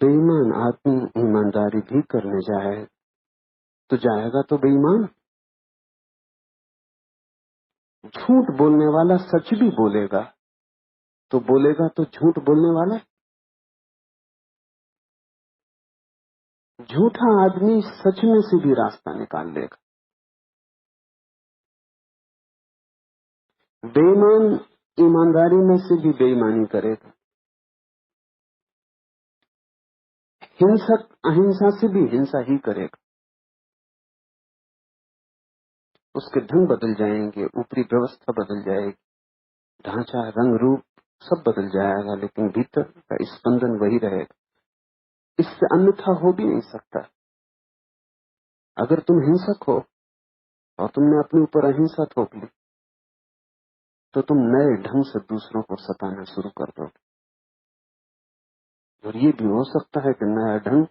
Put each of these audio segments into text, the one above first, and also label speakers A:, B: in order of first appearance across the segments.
A: बेईमान आदमी ईमानदारी भी करने जाए तो जाएगा तो बेईमान। झूठ बोलने वाला सच भी बोलेगा तो बोलेगा तो झूठ बोलने वाला। झूठा आदमी सच में से भी रास्ता निकाल लेगा। बेईमान ईमानदारी में से भी बेईमानी करेगा। हिंसक अहिंसा से भी हिंसा ही करेगा। उसके ढंग बदल जाएंगे, ऊपरी व्यवस्था बदल जाएगी, ढांचा रंग रूप सब बदल जाएगा, लेकिन भीतर का स्पंदन वही रहेगा। इससे अन्यथा हो भी नहीं सकता। अगर तुम हिंसक हो और तुमने अपने ऊपर अहिंसा थोप ली तो तुम नए ढंग से दूसरों को सताना शुरू कर दोगे। और ये भी हो सकता है कि नया ढंग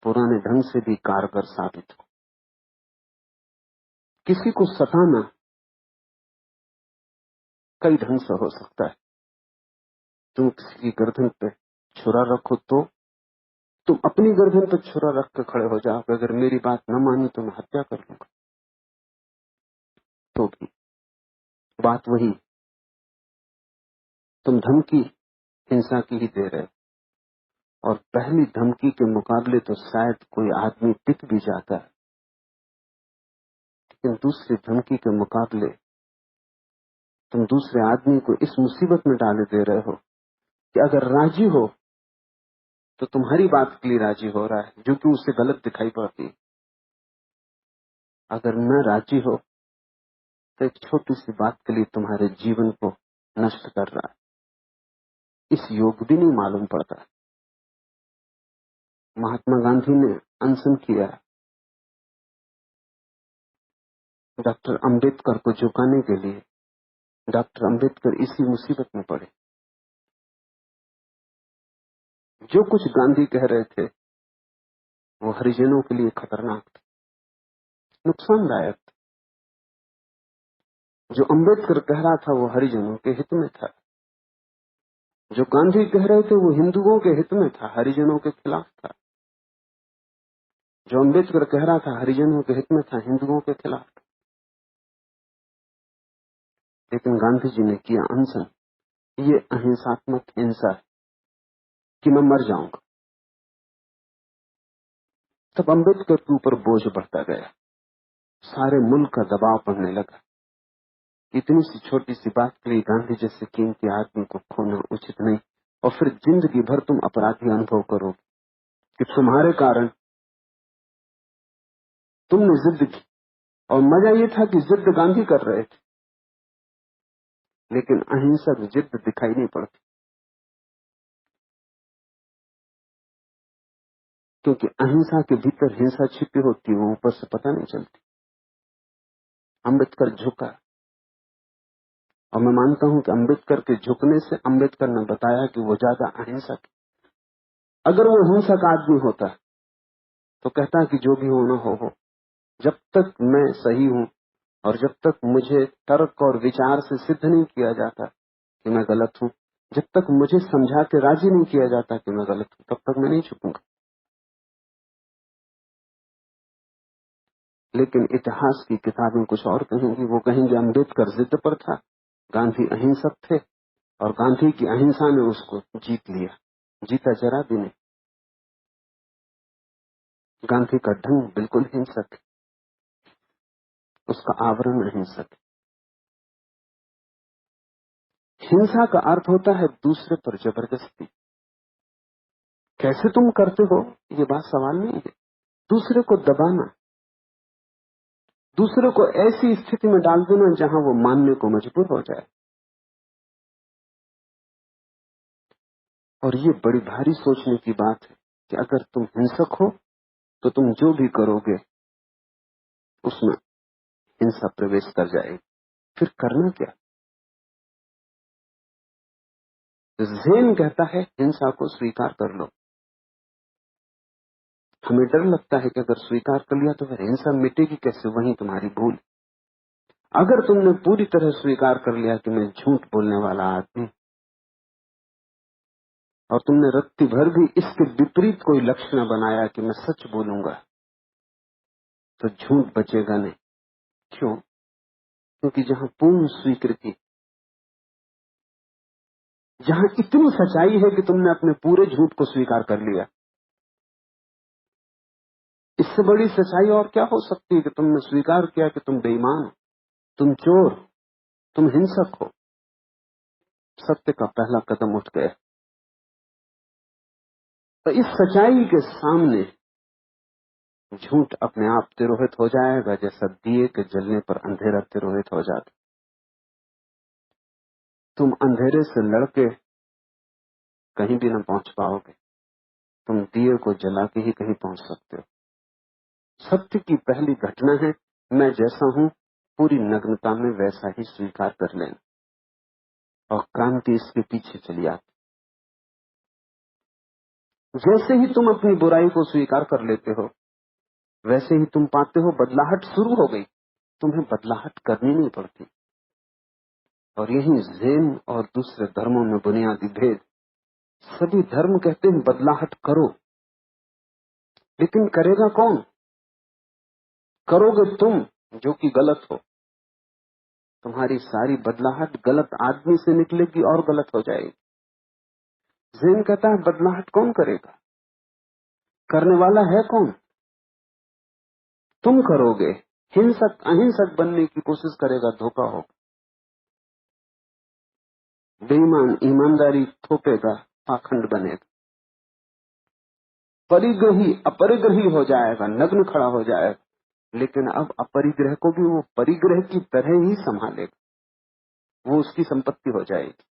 A: पुराने ढंग से भी कारगर साबित हो। किसी को सताना कई ढंग से हो सकता है। तुम किसी की गर्दन पे छुरा रखो तो तुम अपनी गर्दन पे छुरा रख के खड़े हो जाओ, अगर मेरी बात न मानी तो मैं हत्या कर लूंगा। तो भी बात वही, तुम धमकी हिंसा की ही दे रहे, और पहली धमकी के मुकाबले तो शायद कोई आदमी टिक भी जाता है, लेकिन दूसरी धमकी के मुकाबले तुम दूसरे आदमी को इस मुसीबत में डाले दे रहे हो कि अगर राजी हो तो तुम्हारी बात के लिए राजी हो रहा है जो कि उसे गलत दिखाई पड़ती। अगर न राजी हो तो एक छोटी सी बात के लिए तुम्हारे जीवन को नष्ट कर रहा है। इस योग भी नहीं मालूम पड़ता। महात्मा गांधी ने अनशन किया, डॉक्टर अंबेडकर को झुकाने के लिए। डॉक्टर अंबेडकर इसी मुसीबत में पड़े। जो कुछ गांधी कह रहे थे वो हरिजनों के लिए खतरनाक था, नुकसानदायक था। जो अंबेडकर कह रहा था वो हरिजनों के हित में था। जो गांधी कह रहे थे वो हिंदुओं के हित में था, हरिजनों के खिलाफ था। जो अंबेडकर कह रहा था हरिजनों के हित में था, हिंदुओं के खिलाफ था। लेकिन गांधी जी ने किया अनशन। ये अहिंसात्मक हिंसा है कि मैं मर जाऊंगा। तब अंबेडकर के ऊपर बोझ बढ़ता गया, सारे मुल्क का दबाव पड़ने लगा। इतनी सी छोटी सी बात के लिए गांधी जैसे कीमती आदमी को खोना उचित नहीं। और फिर जिंदगी भर तुम अपराधी अनुभव करोगे कि तुम्हारे कारण तुमने जिद की। और मजा ये था कि जिद गांधी कर रहे थे, लेकिन अहिंसक जिद दिखाई नहीं पड़ती, क्योंकि अहिंसा के भीतर हिंसा छिपी होती है, वो ऊपर से पता नहीं चलती। अंबेडकर झुका, और मैं मानता हूं कि अंबेडकर के झुकने से अंबेडकर ने बताया कि वो ज्यादा अहिंसक। अगर वो हिंसक आदमी होता तो कहता कि जो भी होना हो, जब तक मैं सही हूं और जब तक मुझे तर्क और विचार से सिद्ध नहीं किया जाता कि मैं गलत हूं, जब तक मुझे समझा के राजी नहीं किया जाता कि मैं गलत हूं, तब तक मैं नहीं झुकूंगा। लेकिन इतिहास की किताबें कुछ और कहेंगी। वो कहेंगे अंबेडकर जिद पर था, गांधी अहिंसक थे, और गांधी की अहिंसा ने उसको जीत लिया। जीता जरा भी नहीं। गांधी का ढंग बिल्कुल हिंसक है, उसका आवरण अहिंसक है। हिंसा का अर्थ होता है दूसरे पर जबरदस्ती। कैसे तुम करते हो ये बात सवाल नहीं है। दूसरे को दबाना, दूसरे को ऐसी स्थिति में डाल देना जहां वो मानने को मजबूर हो जाए। और ये बड़ी भारी सोचने की बात है कि अगर तुम हिंसक हो तो तुम जो भी करोगे उसमें हिंसा प्रवेश कर जाएगी। फिर करना क्या? ज़ेन कहता है हिंसा को स्वीकार कर लो। हमें डर लगता है कि अगर स्वीकार कर लिया तो फिर हिंसा मिटेगी कैसे, वही तुम्हारी भूल। अगर तुमने पूरी तरह स्वीकार कर लिया कि मैं झूठ बोलने वाला आदमी, और तुमने रत्ती भर भी इसके विपरीत कोई लक्ष्य न बनाया कि मैं सच बोलूंगा, तो झूठ बचेगा नहीं। क्यों? क्योंकि जहां पूर्ण स्वीकृति, जहां इतनी सच्चाई है कि तुमने अपने पूरे झूठ को स्वीकार कर लिया, इससे बड़ी सच्चाई और क्या हो सकती है कि तुमने स्वीकार किया कि तुम बेईमान हो, तुम चोर, तुम हिंसक हो। सत्य का पहला कदम उठ गया। तो इस सच्चाई के सामने झूठ अपने आप तिरोहित हो जाएगा, जैसा दिए के जलने पर अंधेरा तिरोहित हो जाता। तुम अंधेरे से लड़के कहीं भी न पहुंच पाओगे, तुम दिए को जला के ही कहीं पहुंच सकते हो। सत्य की पहली घटना है, मैं जैसा हूं पूरी नग्नता में वैसा ही स्वीकार कर लेना, और क्रांति इसके पीछे चली आती। जैसे ही तुम अपनी बुराई को स्वीकार कर लेते हो, वैसे ही तुम पाते हो बदलाहट शुरू हो गई। तुम्हें बदलाहट करनी नहीं पड़ती। और यही ज़ेन और दूसरे धर्मों में बुनियादी भेद। सभी धर्म कहते हैं बदलाहट करो, लेकिन करेगा कौन? करोगे तुम, जो कि गलत हो। तुम्हारी सारी बदलाहट गलत आदमी से निकलेगी और गलत हो जाएगी। ज़ेन कहता है बदलाहट कौन करेगा? करने वाला है कौन? तुम करोगे। हिंसक अहिंसक बनने की कोशिश करेगा, धोखा होगा। बेईमान ईमानदारी थोपेगा, पाखंड बनेगा। परिग्रही अपरिग्रही हो जाएगा, नग्न खड़ा हो जाएगा। लेकिन अब अपरिग्रह को भी वो परिग्रह की तरह ही संभालेगा, वो उसकी संपत्ति हो जाएगी।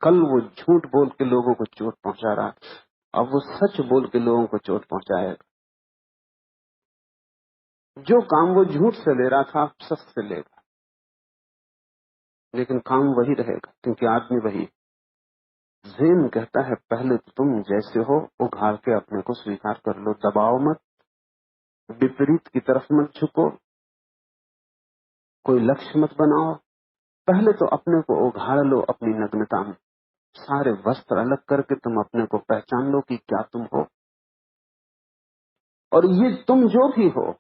A: कल वो झूठ बोल के लोगों को चोट पहुंचा रहा, अब वो सच बोल के लोगों को चोट पहुंचाएगा। जो काम वो झूठ से ले रहा था, अब सच से लेगा, लेकिन काम वही रहेगा, क्योंकि आदमी वही। ज़ेन कहता है पहले तुम जैसे हो उघाड़ के अपने को स्वीकार कर लो, दबाओ मत, विपरीत की तरफ मत झुको, कोई लक्ष्य मत बनाओ। पहले तो अपने को उघाड़ लो अपनी नग्नता में, सारे वस्त्र अलग करके तुम अपने को पहचान लो कि क्या तुम हो। और ये तुम जो भी हो,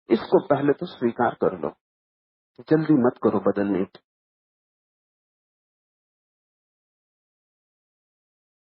A: इसको पहले तो स्वीकार कर लो। जल्दी मत करो बदलने की।